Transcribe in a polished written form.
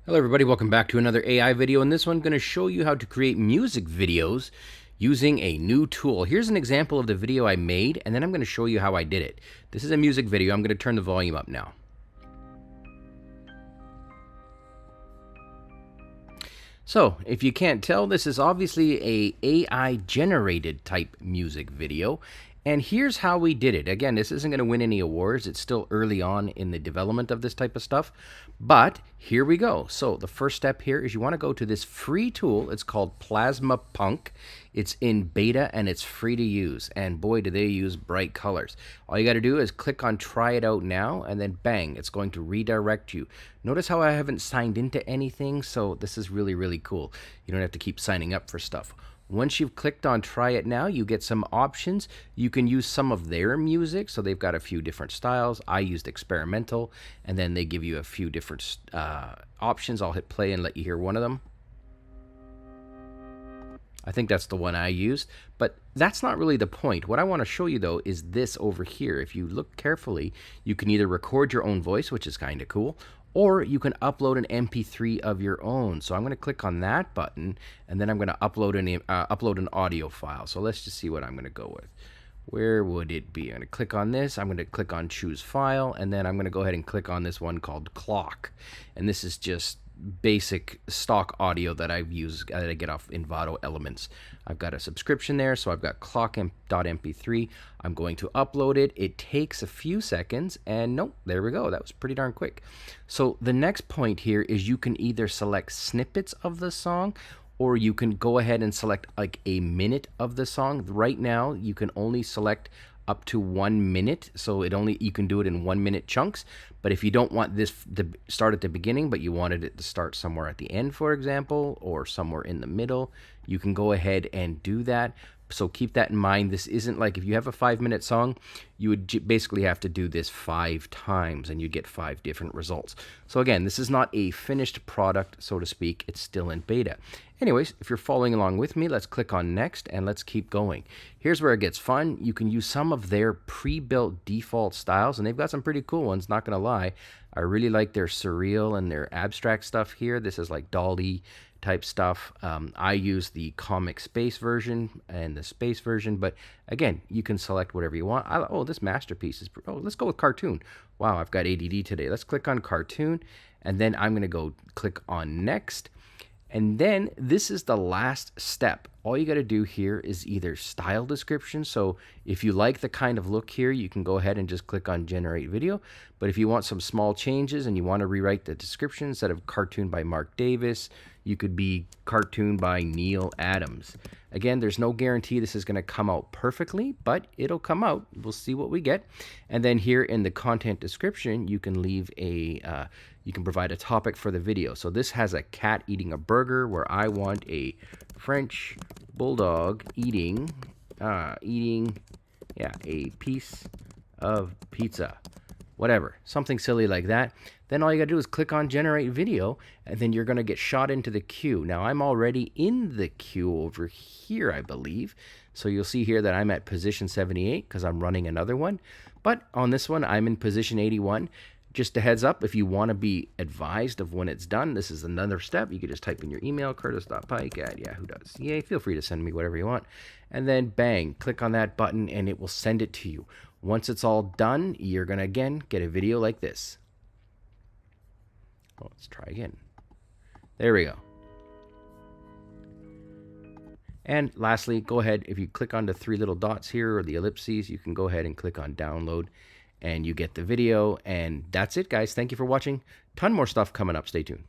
Hello everybody, welcome back to another AI video. In this one, I'm going to show you how to create music videos using a new tool. Here's an example of the video I made, and then I'm going to show you how I did it. This is a music video. I'm going to turn the volume up now. So, if you can't tell, this is obviously a AI generated type music video. And here's how we did it. Again, this isn't going to win any awards. It's still early on in the development of this type of stuff. But here we go. So the first step here is you want to go to this free tool. It's called Plazmapunk. It's in beta and it's free to use. And boy, do they use bright colors. All you got to do is click on try it out now, and then bang, it's going to redirect you. Notice how I haven't signed into anything. So this is really, really cool. You don't have to keep signing up for stuff. Once you've clicked on try it now, you get some options. You can use some of their music. So they've got a few different styles. I used experimental, and then they give you a few different options. I'll hit play and let you hear one of them. I think that's the one I used, but that's not really the point. What I want to show you though is this over here. If you look carefully, you can either record your own voice, which is kind of cool, or you can upload an MP3 of your own. So I'm going to click on that button, and then I'm going to upload an audio file. So let's just see what I'm going to go with. Where would it be? I'm going to click on this. I'm going to click on choose file, and then I'm going to go ahead and click on this one called clock. And this is just basic stock audio that I've used that I get off Envato Elements. I've got a subscription there, so I've got clock.mp3. I'm going to upload it. It takes a few seconds, and nope, there we go. That was pretty darn quick. So the next point here is you can either select snippets of the song, or you can go ahead and select like a minute of the song. Right now, you can only select up to 1 minute, so you can do it in 1 minute chunks. But if you don't want this to start at the beginning, but you wanted it to start somewhere at the end, for example, or somewhere in the middle, you can go ahead and do that. So keep that in mind. This isn't like if you have a 5-minute song, you would basically have to do this 5 times and you'd get 5 different results. So again, this is not a finished product, so to speak. It's still in beta. Anyways, if you're following along with me, let's click on next and let's keep going. Here's where it gets fun. You can use some of their pre-built default styles, and they've got some pretty cool ones, not gonna lie. I really like their surreal and their abstract stuff here. This is like Dolly type stuff. I use the comic space version and the space version, but again, you can select whatever you want. Oh, this masterpiece is, let's go with cartoon. Wow, I've got ADD today. Let's click on cartoon, and then I'm gonna go click on next. And then this is the last step. All you got to do here is either style description. So if you like the kind of look here, you can go ahead and just click on generate video. But if you want some small changes and you want to rewrite the description, instead of cartoon by Mark Davis, you could be cartoon by Neil Adams. Again, there's no guarantee this is going to come out perfectly, but it'll come out. We'll see what we get. And then here in the content description, you can leave you can provide a topic for the video. So this has a cat eating a burger, where I want a French bulldog eating a piece of pizza. Whatever, something silly like that. Then all you gotta do is click on generate video, and then you're gonna get shot into the queue. Now I'm already in the queue over here, I believe. So you'll see here that I'm at position 78 because I'm running another one. But on this one, I'm in position 81. Just a heads up, if you want to be advised of when it's done, this is another step. You can just type in your email, curtis.pike@yahoo.ca. Feel free to send me whatever you want. And then bang, click on that button and it will send it to you. Once it's all done, you're going to again get a video like this. Oh, let's try again. There we go. And lastly, go ahead, if you click on the 3 little dots here or the ellipses, you can go ahead and click on download, and you get the video. And that's it, guys. Thank you for watching. Ton more stuff coming up. Stay tuned.